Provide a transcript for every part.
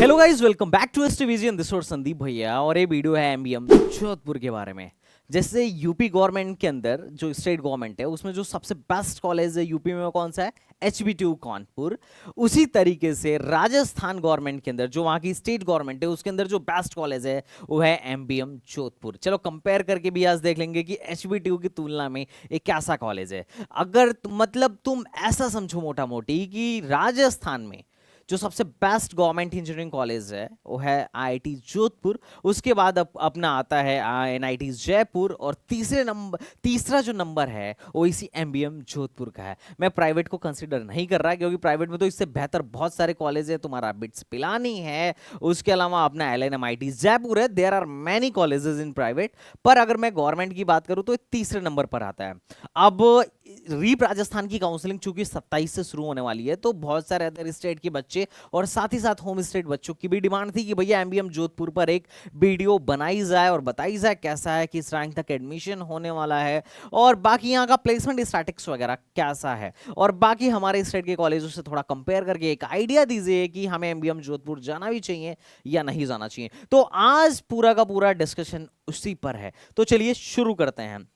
Hello guys, welcome back to STVision. This is Sandeep भैया और ये वीडियो है एमबीएम जोधपुर के बारे में। जैसे यूपी गवर्नमेंट के अंदर जो स्टेट गवर्नमेंट है उसमें जो सबसे बेस्ट कॉलेज है यूपी में वो कौन सा है? एचबीटीयू कानपुर। उसी तरीके से राजस्थान गवर्नमेंट के अंदर जो वहाँ की स्टेट गवर्नमेंट है उसके अंदर जो बेस्ट कॉलेज है वो है एमबीएम जोधपुर। चलो कंपेयर करके भी आज देख लेंगे कि एचबीटीयू की तुलना में एक कैसा कॉलेज है। अगर मतलब तुम ऐसा समझो मोटा मोटी कि राजस्थान में जो सबसे बेस्ट गवर्नमेंट इंजीनियरिंग कॉलेज है वो है आईआईटी जोधपुर। उसके बाद अपना आता है एनआईटी जयपुर और तीसरा जो नंबर है वो इसी एमबीएम जोधपुर का है। मैं प्राइवेट को कंसीडर नहीं कर रहा क्योंकि प्राइवेट में तो इससे बेहतर बहुत सारे कॉलेज है। तुम्हारा बिट्स पिलानी है, उसके अलावा अपना एलएनएमआईटी जयपुर है। There are many colleges in private, पर अगर मैं गवर्नमेंट की बात करूं तो तीसरे नंबर पर आता है। अब रीप राजस्थान की काउंसलिंग चूंकि 27 से शुरू होने वाली है तो बहुत सारे अदर स्टेट के बच्चे और साथ ही साथ होम स्टेट बच्चों की भी डिमांड थी कि भैया एमबीएम जोधपुर पर एक वीडियो बनाई जाए और बताई जाए कैसा है, किस रैंक तक एडमिशन होने वाला है और बाकी यहाँ का प्लेसमेंट स्टैटिक्स वगैरह कैसा है, और बाकी हमारे स्टेट के कॉलेजों से थोड़ा कंपेयर करके एक आइडिया दीजिए कि हमें एमबीएम जोधपुर जाना भी चाहिए या नहीं जाना चाहिए। तो आज पूरा का पूरा डिस्कशन उसी पर है, तो चलिए शुरू करते हैं।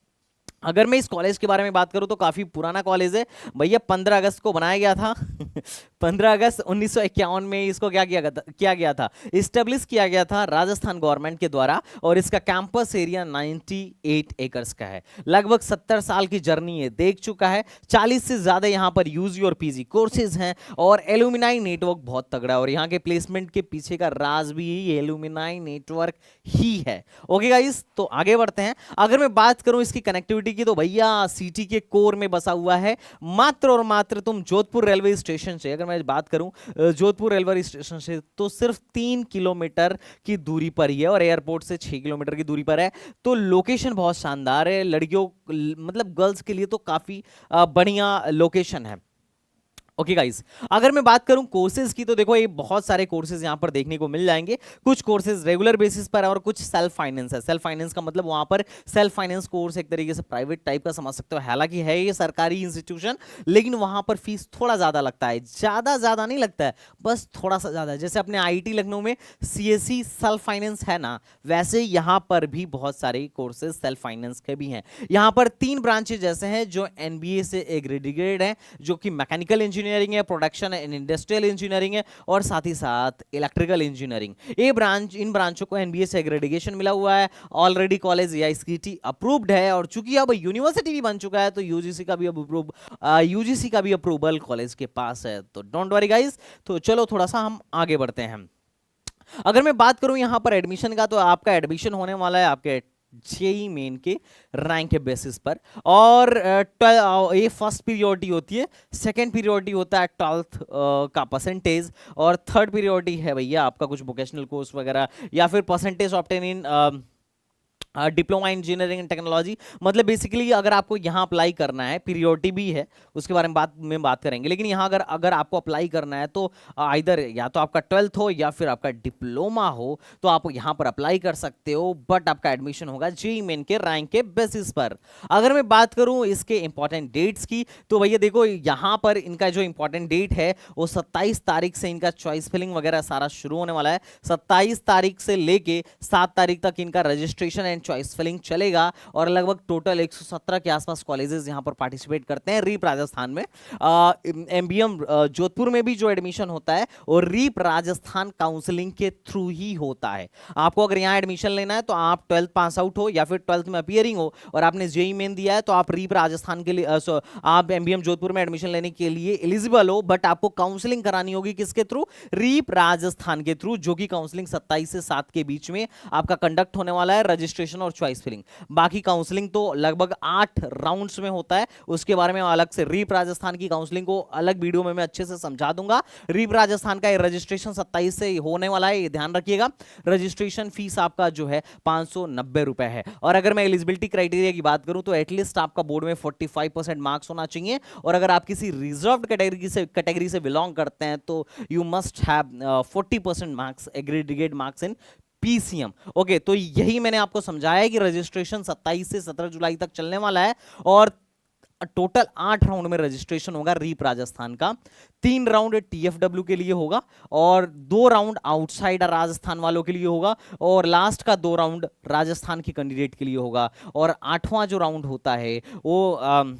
अगर मैं इस कॉलेज के बारे में बात करूं तो काफी पुराना कॉलेज है भैया। 15 अगस्त को बनाया गया था 15 अगस्त 1951 में इसको क्या किया गया था, इस्टेब्लिश किया गया था राजस्थान गवर्नमेंट के द्वारा। और इसका कैंपस एरिया 98 एकर्स का है। लगभग 70 साल की जर्नी है, देख चुका है। 40 से ज्यादा यहाँ पर यूजी और पीजी कोर्सेज हैं और एलुमिनाई नेटवर्क बहुत तगड़ा है। और यहाँ के प्लेसमेंट के पीछे का राज भी एलुमिनाई नेटवर्क ही है। ओके गाइस, तो आगे बढ़ते हैं। अगर मैं बात करूं इसकी कनेक्टिविटी की तो भैया सिटी के कोर में बसा हुआ है। मात्र और मात्र तुम जोधपुर रेलवे स्टेशन से, अगर मैं बात करूं जोधपुर रेलवे स्टेशन से, तो सिर्फ 3 किलोमीटर की दूरी पर ही है और एयरपोर्ट से 6 किलोमीटर की दूरी पर है। तो लोकेशन बहुत शानदार है, लड़कियों मतलब गर्ल्स के लिए तो काफी बढ़िया लोकेशन है। ओके गाइस, अगर मैं बात करूं कोर्सेज की तो देखो ये बहुत सारे कोर्सेज यहां पर देखने को मिल जाएंगे। कुछ कोर्सेज रेगुलर बेसिस पर है और कुछ सेल्फ फाइनेंस है। सेल्फ फाइनेंस का मतलब वहां पर सेल्फ फाइनेंस कोर्स एक तरीके से प्राइवेट टाइप का समझ सकते हो। हालांकि है ये सरकारी इंस्टीट्यूशन, लेकिन वहां पर फीस थोड़ा ज्यादा लगता है। ज्यादा नहीं लगता है, बस थोड़ा सा ज्यादा है। जैसे अपने आईटी लखनऊ में सीएससी सेल्फ फाइनेंस है ना, वैसे यहां पर भी बहुत सारे कोर्सेज सेल्फ फाइनेंस के भी हैं। यहां पर 3 ब्रांचेज जैसे हैं जो एनबीए से एग्रीडिएटेड है, जो कि मैकेनिकल इंजीनियरिंग है, प्रोडक्शन एंड इंडस्ट्रियल इंजीनियरिंग है और साथ ही साथ इलेक्ट्रिकल इंजीनियरिंग। इन ब्रांचों को एनबीए से एग्रेडिएशन मिला हुआ है। ऑलरेडी कॉलेज एआईसीटीई अप्रूव्ड है और चूंकि अब यूनिवर्सिटी भी बन चुका है तो यूजीसी का भी अप्रूवल कॉलेज के पास है। तो डोंट वरी गाइस, तो चलो थोड़ा सा हम आगे बढ़ते हैं। अगर मैं बात करूं यहां पर एडमिशन का, तो आपका एडमिशन होने वाला है आपके जेई मेन के रैंक के बेसिस पर। और ये फर्स्ट पीरियोडिटी होती है, सेकंड पीरियोडिटी होता है 12th का परसेंटेज, और थर्ड पीरियोडिटी है भैया आपका कुछ वोकेशनल कोर्स वगैरह या फिर percentage obtain in diploma engineering and technology. मतलब बेसिकली अगर आपको यहाँ अप्लाई करना है, पीरियोडिटी भी है उसके बारे में बात करेंगे, लेकिन यहाँ अगर आपको अप्लाई करना है तो इधर या तो आपका 12th हो या फिर आपका डिप्लोमा हो तो आप यहाँ पर अप्लाई कर सकते हो। बट आपका एडमिशन होगा जेईई मेन के रैंक के बेसिस पर। अगर मैं बात करूँ इसके इंपॉर्टेंट डेट्स की तो भैया देखो यहाँ पर इनका जो इंपॉर्टेंट डेट है वो 27 तारीख से इनका चॉइस फिलिंग वगैरह सारा शुरू होने वाला है। 27 तारीख से लेके 7 तारीख तक इनका रजिस्ट्रेशन एंड चॉइस फिलिंग चलेगा और लगभग टोटल 117 के आसपास कॉलेजेस यहां पर पार्टिसिपेट करते हैं रीप राजस्थान में। एमबीएम जोधपुर में भी जो एडमिशन होता है और रीप राजस्थान काउंसलिंग के थ्रू ही होता है। आपको अगर यहां एडमिशन लेना है तो आप 12th पास आउट हो या फिर 12th में अपीयरिंग हो और आपने जेईई मेन दिया है तो आप रीप राजस्थान के लिए आप एमबीएम जोधपुर में एडमिशन लेने के लिए एलिजिबल हो। बट आपको काउंसलिंग करानी होगी किसके थ्रू? रीप राजस्थान के थ्रू, जो कि काउंसलिंग 27 से 7 के बीच में आपका कंडक्ट होने वाला है, रजिस्ट्रेशन और चॉइस फिलिंग। बाकी काउंसलिंग तो लगभग 8 राउंड्स में होता है, उसके बारे में अलग से रीप राजस्थान की काउंसलिंग को अलग वीडियो में मैं अच्छे से समझा दूंगा। रीप राजस्थान का रजिस्ट्रेशन 27 से होने वाला है, ये ध्यान रखिएगा। रजिस्ट्रेशन फीस आपका जो है 590 रुपए है। और अगर मैं एलिजिबिलिटी क्राइटेरिया की बात करूं तो एटलीस्ट आपका बोर्ड में 45% मार्क्स होना चाहिए और अगर आप किसी रिजर्व्ड कैटेगरी से बिलोंग करते हैं तो you must have 40% marks, aggregate marks in PCM. Okay, तो यही मैंने आपको समझाया है कि रजिस्ट्रेशन 27 से 17 जुलाई तक चलने वाला है और टोटल 8 राउंड में रजिस्ट्रेशन होगा रीप राजस्थान का। 3 राउंड टीएफडब्ल्यू के लिए होगा और 2 राउंड आउटसाइड राजस्थान वालों के लिए होगा और लास्ट का 2 राउंड राजस्थान के कैंडिडेट के लिए होगा। और 8वां जो राउंड होता है वो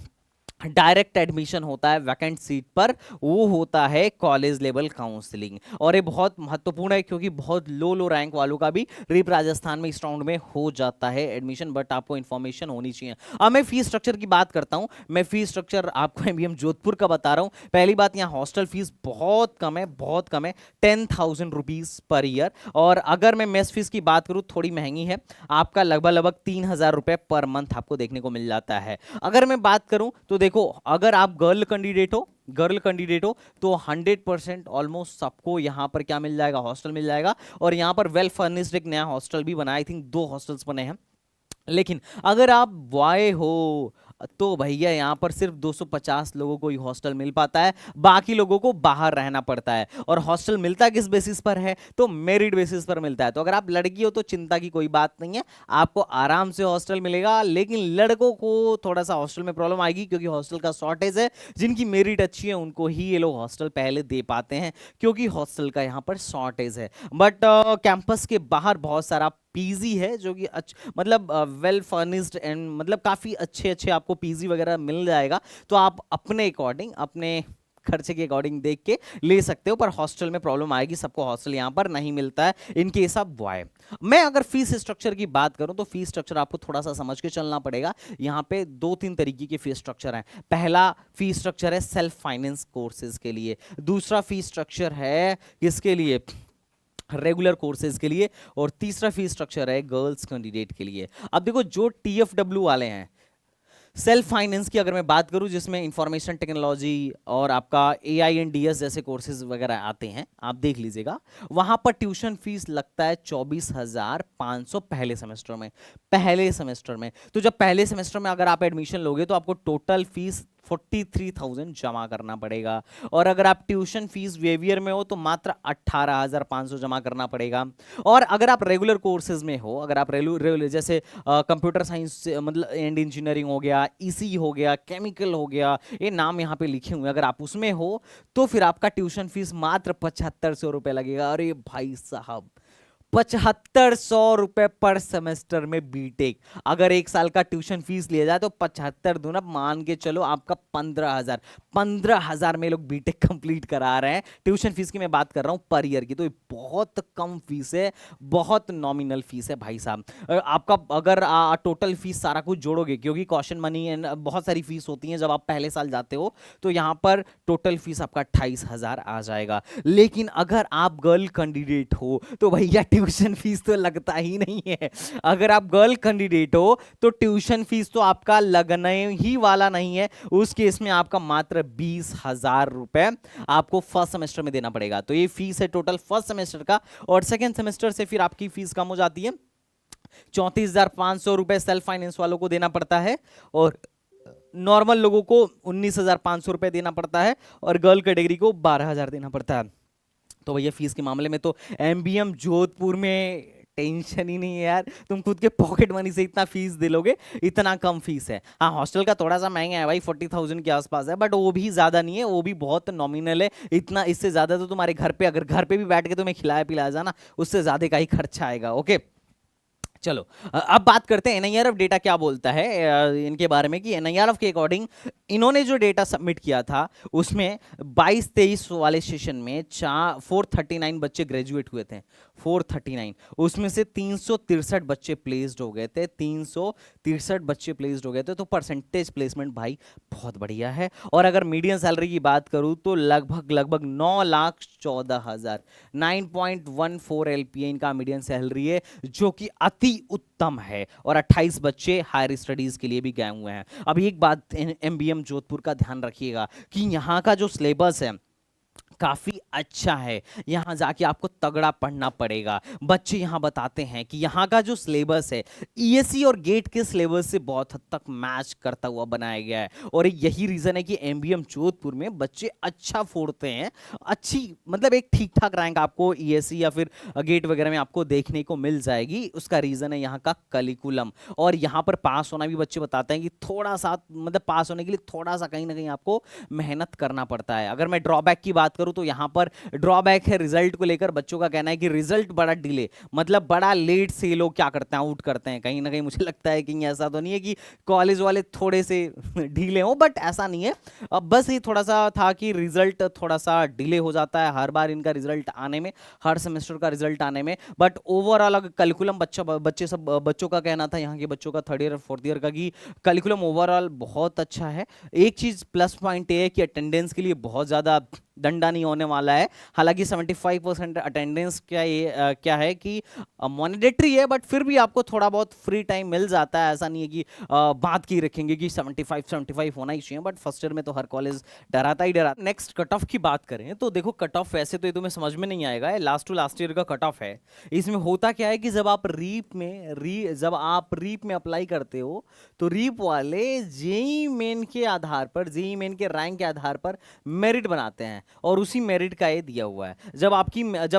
डायरेक्ट एडमिशन होता है वैकेंट सीट पर, वो होता है कॉलेज लेवल काउंसलिंग। और ये बहुत महत्वपूर्ण है क्योंकि बहुत लो रैंक वालों का भी रीप राजस्थान में इस राउंड में हो जाता है एडमिशन, बट आपको इंफॉर्मेशन होनी चाहिए। अब मैं फीस स्ट्रक्चर की बात करता हूं। मैं फीस स्ट्रक्चर आपको एमबीएम जोधपुर का बता रहा हूं। पहली बात, यहाँ हॉस्टल फीस बहुत कम है, बहुत कम है, 10,000 रुपीज पर ईयर। और अगर मैं मेस फीस की बात करूं, थोड़ी महंगी है, आपका लगभग 3,000 रुपए पर मंथ आपको देखने को मिल जाता है। अगर मैं बात करूं तो देखो, अगर आप गर्ल कैंडिडेट हो तो 100% ऑलमोस्ट सबको यहां पर क्या मिल जाएगा, हॉस्टल मिल जाएगा। और यहां पर वेल फर्निश्ड एक नया हॉस्टल भी बना, आई थिंक 2 हॉस्टल्स बने हैं। लेकिन अगर आप बॉय हो तो भैया यहाँ पर सिर्फ 250 लोगों को ही हॉस्टल मिल पाता है, बाकी लोगों को बाहर रहना पड़ता है। और हॉस्टल मिलता किस बेसिस पर है, तो मेरिट बेसिस पर मिलता है। तो अगर आप लड़की हो तो चिंता की कोई बात नहीं है, आपको आराम से हॉस्टल मिलेगा। लेकिन लड़कों को थोड़ा सा हॉस्टल में प्रॉब्लम आएगी क्योंकि हॉस्टल का शॉर्टेज है। जिनकी मेरिट अच्छी है उनको ही ये लोग हॉस्टल पहले दे पाते हैं क्योंकि हॉस्टल का यहाँ पर शॉर्टेज है। बट कैंपस के बाहर बहुत सारा पीजी है जो कि मतलब वेल फर्निश्ड एंड मतलब काफ़ी अच्छे अच्छे आपको पीजी वगैरह मिल जाएगा। तो आप अपने अकॉर्डिंग, अपने खर्चे के अकॉर्डिंग देख के ले सकते हो। पर हॉस्टल में प्रॉब्लम आएगी, सबको हॉस्टल यहाँ पर नहीं मिलता है इन केस ऑफ बॉय। मैं अगर फीस स्ट्रक्चर की बात करूं तो फीस स्ट्रक्चर आपको थोड़ा सा समझ के चलना पड़ेगा। यहाँ पे 2-3 तरीके के फीस स्ट्रक्चर हैं। पहला फीस स्ट्रक्चर है सेल्फ फाइनेंस कोर्सेज के लिए, दूसरा फीस स्ट्रक्चर है किसके लिए, रेगुलर कोर्सेज के लिए, और तीसरा फीस स्ट्रक्चर है गर्ल्स कैंडिडेट के लिए। अब देखो, जो टीएफडब्ल्यू वाले हैं, सेल्फ फाइनेंस की अगर मैं बात करूं जिसमें इंफॉर्मेशन टेक्नोलॉजी और आपका AINDS जैसे कोर्सेज वगैरह आते हैं, आप देख लीजिएगा, वहां पर ट्यूशन फीस लगता है 24,500 पहले सेमेस्टर में। तो जब पहले सेमेस्टर में अगर आप एडमिशन लोगे तो आपको टोटल फीस 43,000 जमा करना पड़ेगा। और अगर आप ट्यूशन फीस वेवियर में हो तो मात्र 18,500 जमा करना पड़ेगा। और अगर आप रेगुलर कोर्सेज में हो, अगर आप रेगुलर जैसे कंप्यूटर साइंस मतलब एंड इंजीनियरिंग हो गया, EC हो गया, केमिकल हो गया, ये नाम यहाँ पे लिखे हुए, अगर आप उसमें हो तो फिर आपका ट्यूशन फीस मात्र 7,500 रुपए लगेगा। अरे भाई साहब, 7,500 रुपए पर सेमेस्टर में बीटेक। अगर 1 साल का ट्यूशन फीस लिया जाए तो 75 दूना मान के चलो आपका 15,000 में लोग बीटेक कंप्लीट करा रहे हैं। ट्यूशन फीस की मैं बात कर रहा हूं पर ईयर की, तो ये बहुत कम फीस है, बहुत नॉमिनल फीस है भाई साहब। आपका अगर टोटल फीस सारा कुछ जोड़ोगे, क्योंकि कॉशन मनी एंड बहुत सारी फीस होती है जब आप पहले साल जाते हो, तो यहां पर टोटल फीस आपका 28,000 आ जाएगा। लेकिन अगर आप गर्ल कैंडिडेट हो तो भैया ट्यूशन फीस तो लगता ही नहीं है। अगर आप गर्ल कैंडिडेट हो तो ट्यूशन फीस तो आपका लगने ही वाला नहीं है। उस केस में आपका मात्र 20,000 रुपए आपको फर्स्ट सेमेस्टर में देना पड़ेगा। तो ये फीस है टोटल फर्स्ट सेमेस्टर का। और सेकेंड सेमेस्टर से फिर आपकी फीस कम हो जाती है, 34,500 रुपए सेल्फ फाइनेंस वालों को देना पड़ता है और नॉर्मल लोगों को 19,500 रुपए देना पड़ता है और गर्ल कैटेगरी को 12,000 देना पड़ता है। तो भैया फीस के मामले में तो एमबीएम जोधपुर में टेंशन ही नहीं है यार, तुम खुद के पॉकेट मनी से इतना फीस दे लोगे, इतना कम फीस है। हाँ, हॉस्टल का थोड़ा सा महंगा है भाई, 40,000 के आसपास है, बट वो भी ज्यादा नहीं है, वो भी बहुत नॉमिनल है। इतना, इससे ज्यादा तो तुम्हारे घर पे, अगर घर पे भी बैठ के तुम्हें खिलाया पिलाया जाना, उससे ज्यादा का ही खर्चा आएगा। ओके, चलो अब बात करते हैं NIRF डेटा क्या बोलता है इनके बारे में, कि NIRF के अकॉर्डिंग इन्होंने जो डेटा सबमिट किया था उसमें 22-23 वाले सेशन में 439 बच्चे ग्रेजुएट हुए थे, 439। उसमें से 363 बच्चे प्लेस्ड हो गए थे, 363 बच्चे प्लेस्ड हो गए थे। तो परसेंटेज प्लेसमेंट भाई बहुत बढ़िया है। और अगर मीडियम सैलरी की बात करूं तो लगभग 9,14,000, 9.14 LPA इनका मीडियम सैलरी है, जो कि अति उत्तम है। और 28 बच्चे हायर स्टडीज के लिए भी गए हुए हैं। अब एक बात एमबीएम जोधपुर का ध्यान रखिएगा कि यहाँ का जो सिलेबस है काफी अच्छा है। यहाँ जाके आपको तगड़ा पढ़ना पड़ेगा। बच्चे यहाँ बताते हैं कि यहाँ का जो सिलेबस है ईएससी और गेट के सिलेबस से बहुत हद तक मैच करता हुआ बनाया गया है, और यही रीजन है कि एमबीएम जोधपुर में बच्चे अच्छा फोड़ते हैं। अच्छी मतलब एक ठीक ठाक रैंक आपको ईएससी या फिर गेट वगैरह में आपको देखने को मिल जाएगी। उसका रीजन है यहाँ का करिकुलम, और यहाँ पर पास होना भी बच्चे बताते हैं कि थोड़ा सा मतलब पास होने के लिए थोड़ा सा कहीं ना कहीं आपको मेहनत करना पड़ता है। अगर मैं ड्रॉबैक की बात करूं तो यहाँ पर ड्रॉबैक है रिजल्ट को लेकर। बच्चों का कहना है कि रिजल्ट बड़ा डिले, मतलब बड़ा लेट से लोग क्या करते हैं, आउट करते हैं। कहीं ना कहीं मुझे लगता है कि ऐसा तो नहीं है कि कॉलेज वाले थोड़े से ढीले हो, बट ऐसा नहीं है। अब बस ये थोड़ा सा था कि रिजल्ट थोड़ा सा डिले हो जाता है हर बार इनका रिजल्ट आने में, हर सेमेस्टर का रिजल्ट आने में। बट ओवरऑल अगर करिकुलम बच्चों का कहना था, यहाँ के बच्चों का थर्ड ईयर और फोर्थ ईयर का, कि करिकुलम ओवरऑल बहुत अच्छा है। एक चीज प्लस पॉइंट ये है कि अटेंडेंस के लिए बहुत ज्यादा डंडा नहीं होने वाला है। हालांकि 75% अटेंडेंस क्या है कि मॉनिटरी है, बट फिर भी आपको थोड़ा बहुत फ्री टाइम मिल जाता है। ऐसा नहीं है कि बात की रखेंगे कि 75 होना ही चाहिए, बट फर्स्ट ईयर में तो हर कॉलेज डराता ही डराता। नेक्स्ट कट ऑफ की बात करें तो देखो, कट ऑफ वैसे तो ये तुम्हें समझ में नहीं आएगा, लास्ट टू लास्ट ईयर का कट ऑफ है। इसमें होता क्या है कि जब आप रीप में अप्लाई करते हो तो रीप वाले जेई मेन के आधार पर, जेई मेन के रैंक के आधार पर मेरिट बनाते हैं, और उसी मेरिट का ये दिया हुआ है। जब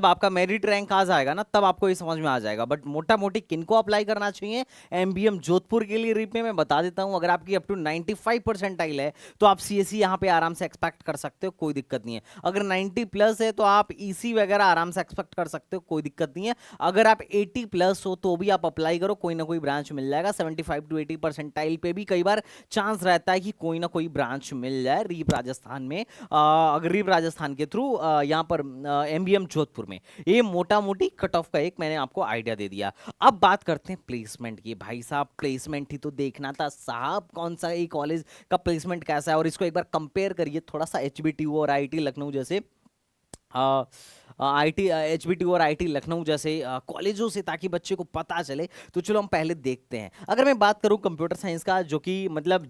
आपका मेरिट रैंक आ जाएगा ना, तब आपको ये समझ में आ जाएगा। बट मोटा मोटी किनको अप्लाई करना चाहिए एमबीएम जोधपुर के लिए रीप में मैं बता देता हूं। अगर आपकी अप टू 95 परसेंटाइल है तो आप सीएससी यहां पे आराम से एक्सपेक्ट कर सकते हो, कोई दिक्कत नहीं है। अगर 90 प्लस है तो आप ईसी वगैरह आराम से एक्सपेक्ट कर सकते हो, कोई दिक्कत नहीं है। अगर आप 80 प्लस हो तो भी आप अप्लाई करो, कोई ना कोई ब्रांच मिल जाएगा। 75 टू 80 परसेंटाइल पे भी कई बार चांस रहता है कि कोई ना कोई ब्रांच मिल जाए रीप राजस्थान में। अगर रीप राजस्थान के थ्रू यहाँ पर एमबीएम जोधपुर में, ये मोटा मोटी कट ऑफ का एक मैंने आपको आइडिया दे दिया। अब बात करते हैं प्लेसमेंट की। भाई साहब, प्लेसमेंट ही तो देखना था साहब, कौन सा ये कॉलेज का प्लेसमेंट कैसा है, और इसको एक बार कंपेयर करिए थोड़ा सा एचबीटीयू और आईटी लखनऊ जैसे एचबीटीयू और आईटी लखनऊ जैसे कॉलेजों से, ताकि बच्चे को पता चले। तो चलो हम पहले देखते हैं। अगर मैं बात करूं कंप्यूटर साइंस का, जो कि मतलब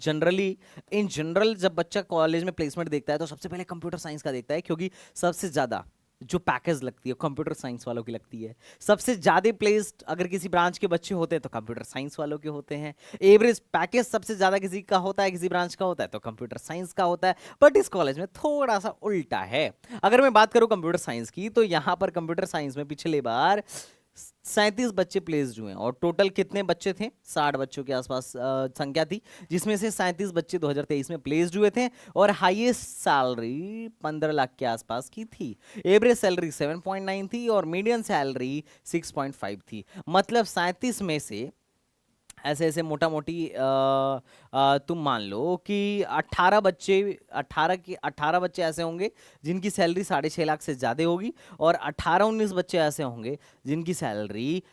इन जनरल जब बच्चा कॉलेज में प्लेसमेंट देखता है तो सबसे पहले कंप्यूटर साइंस का देखता है, क्योंकि सबसे ज्यादा जो पैकेज लगती है कंप्यूटर साइंस वालों की लगती है। सबसे ज्यादा प्लेस्ड अगर किसी ब्रांच के बच्चे होते हैं तो कंप्यूटर साइंस वालों के होते हैं। एवरेज पैकेज सबसे ज्यादा किसी का होता है, किसी ब्रांच का होता है तो कंप्यूटर साइंस का होता है। बट इस कॉलेज में थोड़ा सा उल्टा है। अगर मैं बात करूं कंप्यूटर साइंस की, तो यहां पर कंप्यूटर साइंस में पिछले बार 37 बच्चे प्लेस्ड हुए हैं, और टोटल कितने बच्चे थे, 60 बच्चों के आसपास संख्या थी, जिसमें से 37 बच्चे 2023 में प्लेस्ड हुए थे, और हाईएस्ट सैलरी 15 लाख के आसपास की थी। एवरेज सैलरी 7.9 थी, और मीडियन सैलरी 6.5 थी। मतलब 37 में से ऐसे ऐसे मोटा मोटी तुम मान लो कि 18 बच्चे ऐसे होंगे जिनकी सैलरी 6.5 लाख से ज्यादा होगी, और 18-19 बच्चे ऐसे होंगे जिनकी सैलरी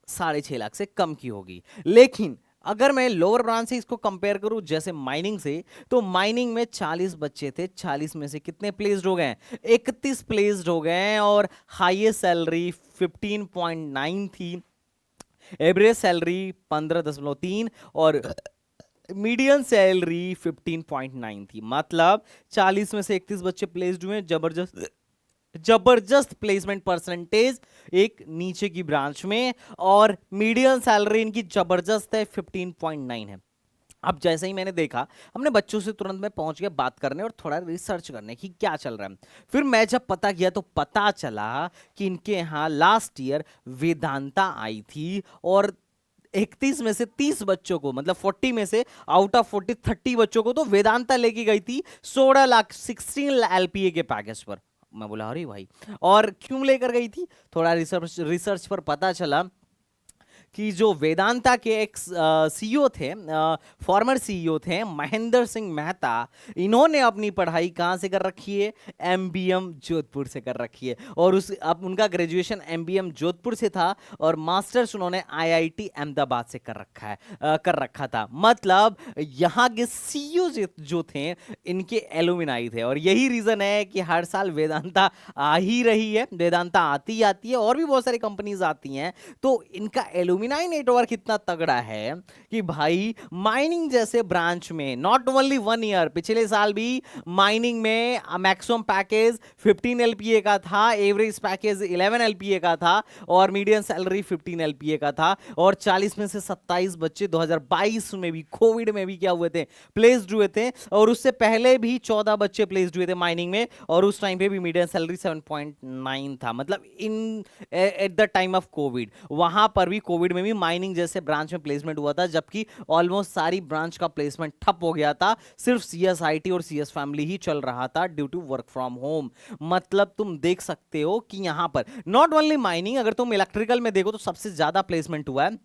6.5 लाख से कम की होगी। लेकिन अगर मैं लोअर ब्रांच से इसको कंपेयर करूं, जैसे माइनिंग से, तो माइनिंग में 40 बच्चे थे, 40 में से कितने प्लेस्ड हो गए, 31 प्लेस्ड हो गए, और हाईएस्ट सैलरी 15.9 थी, एवरेज सैलरी 15.3, और मीडियन सैलरी 15.9 थी। मतलब 40 में से 31 बच्चे प्लेस्ड हुए, जबरदस्त प्लेसमेंट परसेंटेज एक नीचे की ब्रांच में, और मीडियन सैलरी इनकी जबरदस्त है, 15.9 है। अब जैसे ही मैंने देखा, हमने बच्चों से तुरंत में पहुंच गया बात करने और थोड़ा रिसर्च करने की क्या चल रहा है। फिर मैं जब पता किया तो पता चला कि इनके यहाँ लास्ट ईयर वेदांता आई थी, और 31 में से 30 बच्चों को, मतलब 40 में से आउट ऑफ 40 30 बच्चों को तो वेदांता लेके गई थी 16 लाख 16 एलपीए के पैकेज पर। मैं बोला अरे भाई, और क्यों लेकर गई थी, थोड़ा रिसर्च पर पता चला कि जो वेदांता के एक सीईओ थे, फॉर्मर सीईओ थे महेंद्र सिंह मेहता, इन्होंने अपनी पढ़ाई कहाँ से कर रखी है, एमबीएम जोधपुर से कर रखी है, और अब उनका ग्रेजुएशन एमबीएम जोधपुर से था, और मास्टर्स उन्होंने आईआईटी अहमदाबाद से कर रखा था। मतलब यहाँ के सीईओ जो थे इनके एलुमिनाई थे, और यही रीजन है कि हर साल वेदांता आ ही रही है, वेदांता आती है, और भी बहुत सारी कंपनीज आती हैं, तो इनका एलुमिनाई ल्यूमिनाई नेटवर्क इतना तगड़ा है कि भाई माइनिंग जैसे ब्रांच में नॉट ओनली 1 ईयर, पिछले साल भी माइनिंग में मैक्सिमम पैकेज 15 एलपीए का था, एवरेज पैकेज 11 एलपीए का था और मीडियन सैलरी 15 एलपीए का था। और 40 में से 27 बच्चे 2022 में भी कोविड में भी क्या हुए थे, प्लेस्ड हुए थे। और उससे पहले भी 14 बच्चे प्लेस्ड हुए थे माइनिंग में और उस टाइम पे भी मीडियन सैलरी 7.9 था। मतलब in at the time of Covid, वहां पर भी कोविड में भी माइनिंग जैसे ब्रांच में प्लेसमेंट हुआ था, जबकि ऑलमोस्ट सारी ब्रांच का प्लेसमेंट ठप हो गया था। सिर्फ सीएस आईटी और सीएस फैमिली ही चल रहा था due to work from home. मतलब तुम देख सकते हो कि यहां पर नॉट ओनली माइनिंग, अगर तुम इलेक्ट्रिकल में देखो तो सबसे ज्यादा प्लेसमेंट हुआ है।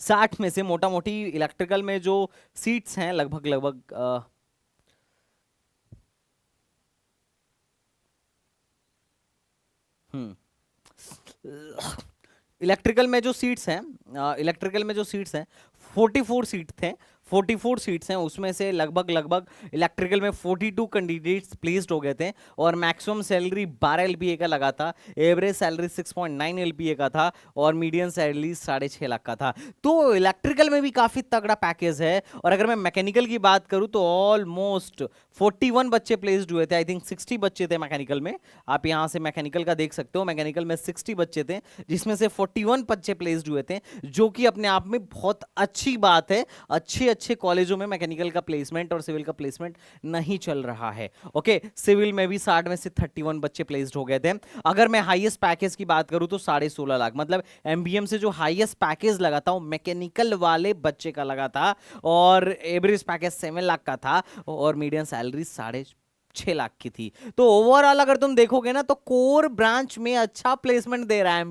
60 में से मोटा मोटी इलेक्ट्रिकल में जो सीट्स हैं लगभग लगभग इलेक्ट्रिकल में जो सीट्स हैं, इलेक्ट्रिकल में जो सीट्स हैं 44 सीट थे, 44 सीट्स हैं, उसमें से लगभग लगभग इलेक्ट्रिकल में 42 कैंडिडेट्स प्लेस्ड हो गए थे और मैक्सिमम सैलरी 12 एलपीए का लगा था, एवरेज सैलरी 6.9 एलपीए का था और मीडियन सैलरी 6.5 लाख का था। तो इलेक्ट्रिकल में भी काफी तगड़ा पैकेज है। और अगर मैं मैकेनिकल की बात करूं तो ऑलमोस्ट 41 बच्चे प्लेस्ड हुए थे, आई थिंक 60 बच्चे थे मैकेनिकल में। आप यहां से मैकेनिकल का देख सकते हो, मैकेनिकल में 60 बच्चे थे जिसमें से 41 बच्चे प्लेस्ड हुए थे, जो कि अपने आप में बहुत अच्छी बात है। अच्छे अच्छे कॉलेजों में मैकेनिकल का प्लेसमेंट और सिविल का प्लेसमेंट नहीं चल रहा है। ओके, सिविल में भी 60 में से 31 बच्चे प्लेस्ड हो गए थे। अगर मैं हाईएस्ट पैकेज की बात करूं तो 16.5 लाख, मतलब एमबीएम से जो हाईएस्ट पैकेज लगा था वो मैकेनिकल वाले बच्चे का लगा था और एवरेज पैकेज 7 लाख का था और मीडियन सैलरी 6.5 लाख की थी। तो ओवरऑल अगर तुम देखोगे ना तो कोर ब्रांच में अच्छा प्लेसमेंट दे रहा है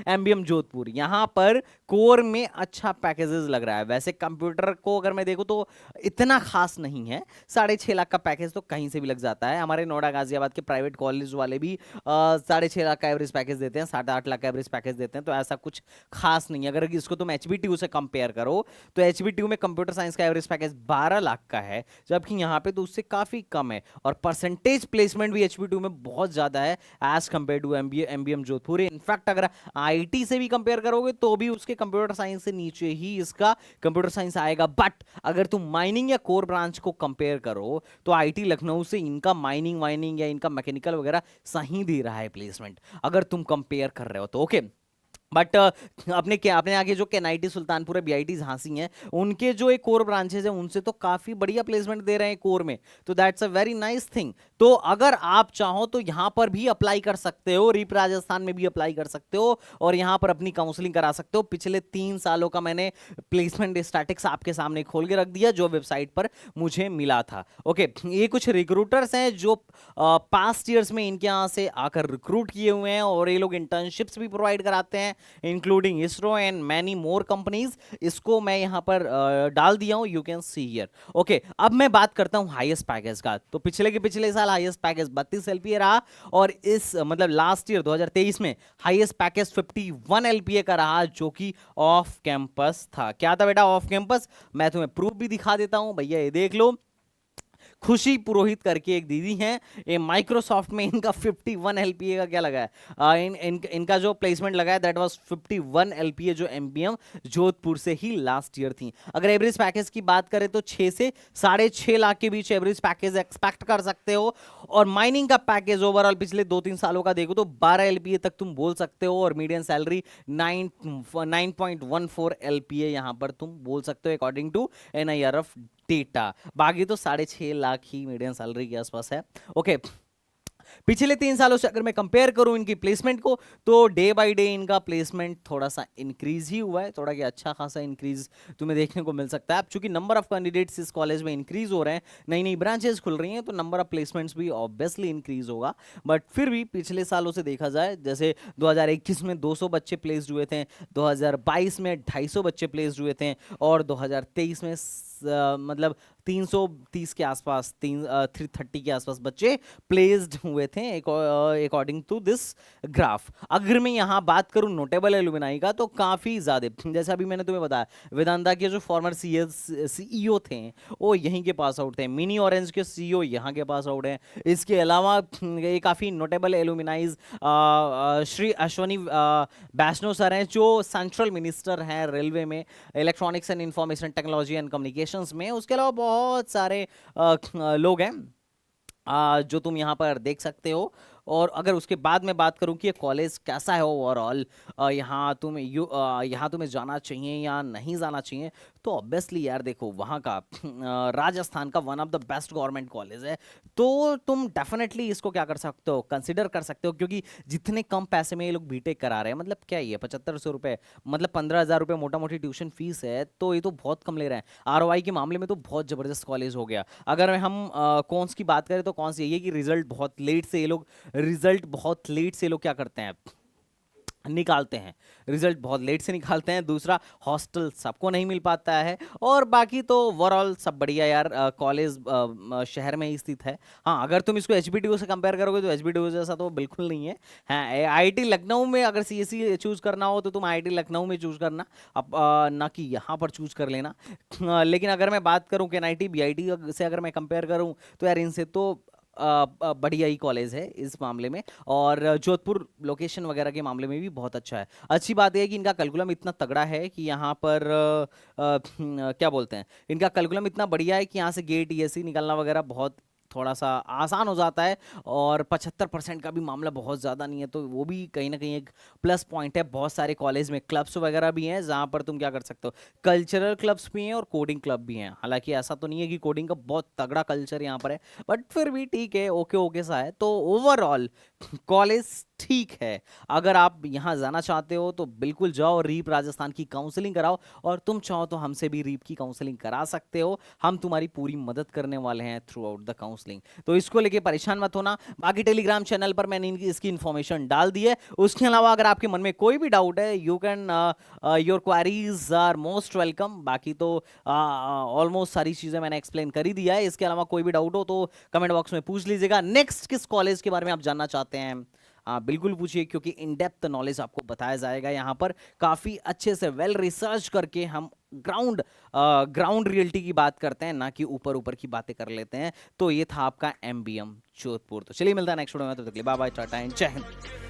एमबीएम जोधपुर। यहां पर कोर में अच्छा पैकेजेस लग रहा है। वैसे कंप्यूटर को अगर मैं देखूं तो इतना खास नहीं है, 6.5 लाख का पैकेज तो कहीं से भी लग जाता है। हमारे नोएडा गाजियाबाद के प्राइवेट कॉलेज वाले भी 6.5 लाख का एवरेज पैकेज देते हैं, 7-8 लाख का एवरेज पैकेज देते हैं। तो ऐसा कुछ खास नहीं है। अगर इसको तुम एचबीटीयू से कंपेयर करो तो एचबीटीयू में कंप्यूटर साइंस का एवरेज पैकेज 12 लाख का है, जबकि यहाँ पे तो उससे काफी कम है। और परसेंटेज प्लेसमेंट भी एचबीटीयू में बहुत ज्यादा है as compare to MBM Jodhpur. In fact अगर आईटी से भी कंपेयर करोगे तो भी उसके कंप्यूटर साइंस से नीचे ही इसका कंप्यूटर साइंस आएगा। बट अगर तुम माइनिंग या कोर ब्रांच को कंपेयर करो तो आईटी लखनऊ से इनका माइनिंग वाइनिंग या इनका मैकेनिकल वगैरह सही दे रहा है प्लेसमेंट, अगर तुम कंपेयर कर रहे हो तो। ओके, बट अपने आगे जो केनाईटी सुल्तानपुर बीआईटी झांसी हैं, उनके जो एक कोर ब्रांचेस हैं उनसे तो काफी बढ़िया प्लेसमेंट दे रहे हैं कोर में। तो that's a very nice thing. तो अगर आप चाहो तो यहां पर भी अप्लाई कर सकते हो, रीप राजस्थान में भी अप्लाई कर सकते हो और यहां पर अपनी काउंसलिंग करा सकते हो। पिछले 3 सालों का मैंने प्लेसमेंट स्टैटिक्स आपके सामने खोल के रख दिया जो वेबसाइट पर मुझे मिला था। ओके, ये कुछ रिक्रूटर्स हैं जो पास्ट ईयर्स में इनके यहां से आकर रिक्रूट किए हुए हैं और ये लोग इंटर्नशिप्स भी प्रोवाइड कराते हैं, including ISRO and many more companies. इसको मैं यहां पर डाल दिया हूं, you can see here. Okay, अब मैं बात करता हूं हाईएस्ट पैकेज का। तो पिछले साल हाईएस्ट पैकेज 32 एलपीए रहा और इस मतलब लास्ट ईयर 2023 में हाईएस्ट पैकेज 51 एलपीए का रहा, जो कि ऑफ कैंपस था। क्या था बेटा? Off campus. मैं तुम्हें प्रूफ भी दिखा देता हूं भैया, ये देख लो। खुशी पुरोहित करके एक दीदी हैं, ये माइक्रोसॉफ्ट में इनका 51 एलपीए का क्या लगा है, इनका जो प्लेसमेंट लगा है दैट वाज 51 एलपीए, जो एमबीएम जोधपुर से ही लास्ट ईयर थी। अगर एवरेज पैकेज की बात करें तो 6 से 6.5 लाख के बीच एवरेज पैकेज एक्सपेक्ट कर सकते हो। और माइनिंग का पैकेज ओवरऑल पिछले 2-3 सालों का देखो तो 12 एलपीए तक तुम बोल सकते हो और मीडियन सैलरी 9.14 एलपीए यहां पर तुम बोल सकते हो अकॉर्डिंग टू एनआईआरएफ डेटा। बाकी तो 6.5 लाख ही मीडियम सैलरी के आसपास है। ओके, पिछले 3 सालों से अगर मैं कंपेयर करूं इनकी प्लेसमेंट को तो डे बाय डे इनका प्लेसमेंट थोड़ा सा इंक्रीज ही हुआ है, थोड़ा क्या अच्छा खासा इंक्रीज तुम्हें देखने को मिल सकता है। अब चूंकि नंबर ऑफ कैंडिडेट्स इस कॉलेज में इंक्रीज हो रहे हैं, नई नई ब्रांचेस खुल रही हैं, तो नंबर ऑफ प्लेसमेंट्स भी ऑब्वियसली इंक्रीज होगा। बट फिर भी पिछले सालों से देखा जाए, जैसे 2021 में 200 बच्चे प्लेस्ड हुए थे, 2022 में 250 बच्चे प्लेस्ड हुए थे और 2023 में मतलब 330 के आसपास 330 के आसपास बच्चे प्लेस्ड हुए थे अकॉर्डिंग टू दिस ग्राफ। अगर मैं यहाँ बात करूँ नोटेबल एलुमनाई का तो काफी ज्यादा, जैसे अभी मैंने तुम्हें बताया वेदांता के जो फॉर्मर सीईओ थे वो यहीं के पास आउट थे, मिनी ऑरेंज के सीईओ यहाँ के पास आउट हैं। इसके अलावा ये काफी नोटेबल एलुमनाइज श्री अश्वनी वैष्णव सर हैं जो सेंट्रल मिनिस्टर हैं रेलवे में, electronics and information technology and communications में। उसके अलावा बहुत सारे लोग हैं जो तुम यहाँ पर देख सकते हो। और अगर उसके बाद मैं बात करूं कि ये कॉलेज कैसा है ओवरऑल, यहाँ तुम्हें जाना चाहिए या नहीं जाना चाहिए, तो ऑब्वियसली यार देखो वहाँ का राजस्थान का one of the best government college है, तो तुम डेफिनेटली इसको क्या कर सकते हो, कंसिडर कर सकते हो। क्योंकि जितने कम पैसे में ये लोग बीटेक करा रहे हैं, मतलब क्या ही है 7500 रुपये, मतलब 15,000 रुपये मोटा मोटी ट्यूशन फीस है, तो ये तो बहुत कम ले रहे हैं। आरओआई के मामले में तो बहुत ज़बरदस्त कॉलेज हो गया। अगर हम कॉन्स की बात करें तो कॉन्स यही है कि रिजल्ट बहुत लेट से ये लोग क्या करते हैं, निकालते हैं, रिजल्ट बहुत लेट से निकालते हैं। दूसरा, हॉस्टल सबको नहीं मिल पाता है। और बाकी तो ओवरऑल सब बढ़िया यार। कॉलेज शहर में ही स्थित है। हाँ, अगर तुम इसको एचबीडीयू से कंपेयर करोगे तो एचबीडीयू जैसा तो बिल्कुल नहीं है। हाँ, आईआईटी लखनऊ में अगर सीएसई चूज करना हो तो तुम आईआईटी लखनऊ में चूज करना, अब ना कि यहाँ पर चूज कर लेना। लेकिन अगर मैं बात करूँ कि एनआईटी बीआईटी से अगर मैं कंपेयर करूँ तो यार इनसे तो बढ़िया ही कॉलेज है इस मामले में। और जोधपुर लोकेशन वगैरह के मामले में भी बहुत अच्छा है। अच्छी बात यह है कि इनका करिकुलम इतना तगड़ा है कि यहाँ पर क्या बोलते हैं, इनका करिकुलम इतना बढ़िया है कि यहाँ से गेट ईएससी निकलना वगैरह बहुत थोड़ा सा आसान हो जाता है। और 75% का भी मामला बहुत ज़्यादा नहीं है, तो वो भी कहीं ना कहीं एक प्लस पॉइंट है। बहुत सारे कॉलेज में क्लब्स वगैरह भी हैं जहाँ पर तुम क्या कर सकते हो, कल्चरल क्लब्स भी हैं और कोडिंग क्लब भी हैं। हालांकि ऐसा तो नहीं है कि कोडिंग का बहुत तगड़ा कल्चर यहाँ पर है, बट फिर भी ठीक है, ओके ओके सा है। तो ओवरऑल कॉलेज ठीक है। अगर आप यहाँ जाना चाहते हो तो बिल्कुल जाओ, रीप राजस्थान की काउंसलिंग कराओ, और तुम चाहो तो हमसे भी रीप की काउंसलिंग करा सकते हो। हम तुम्हारी पूरी मदद करने वाले हैं थ्रू आउट द काउंसलिंग, तो इसको लेके परेशान मत होना। बाकी टेलीग्राम चैनल पर मैंने इसकी इन्फॉर्मेशन डाल दी है। उसके अलावा अगर आपके मन में कोई भी डाउट है, you can your queries are most welcome. बाकी तो ऑलमोस्ट सारी चीजें मैंने एक्सप्लेन कर ही दिया है। इसके अलावा कोई भी डाउट हो तो कमेंट बॉक्स में पूछ लीजिएगा। नेक्स्ट किस कॉलेज के बारे में आप जानना चाहते हैं, बिल्कुल पूछिए, क्योंकि इन डेप्थ नॉलेज आपको बताया जाएगा यहाँ पर। काफ़ी अच्छे से वेल रिसर्च करके हम ग्राउंड रियलिटी की बात करते हैं, ना कि ऊपर ऊपर की बातें कर लेते हैं। तो ये था आपका एमबीएम जोधपुर। तो चलिए मिलता है नेक्स्ट वीडियो में, तब तक के लिए बाय बाय, टाटा एंड जय हिंद।